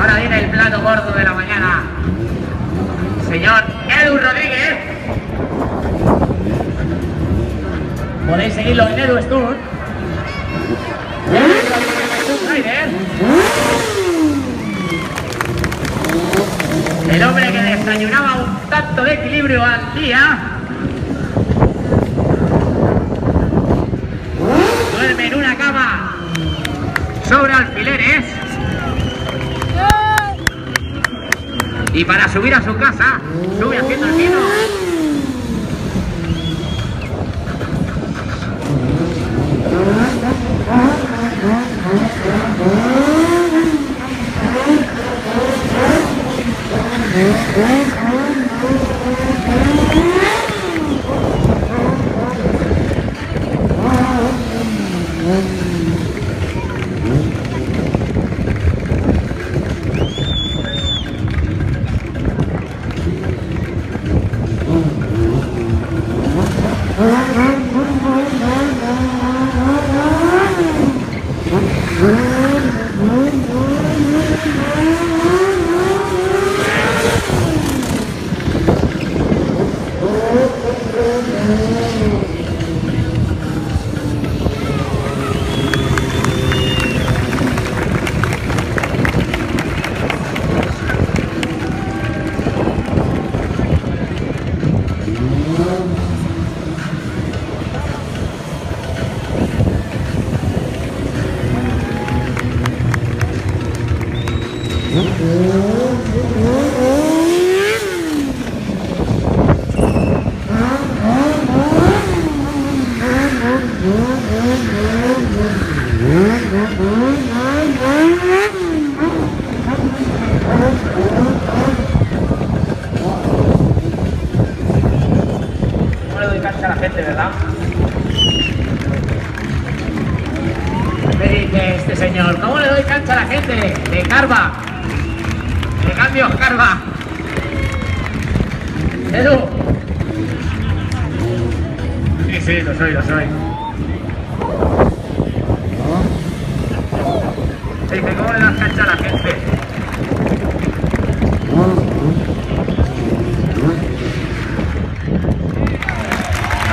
Ahora viene el plato gordo de la mañana. Señor Edu Rodríguez. Podéis seguirlo en Edu Tour. El hombre que desayunaba un tanto de equilibrio al día. Duerme en una cama sobre alfileres. Y para subir a su casa, sube haciendo el vino. No le doy cancha a la gente, ¿verdad? Me dice este señor, ¿cómo le doy cancha a la gente? De Carva. De cambio, Carva. Edu. Sí, lo soy. Dice, ¿cómo le das cancha a la gente?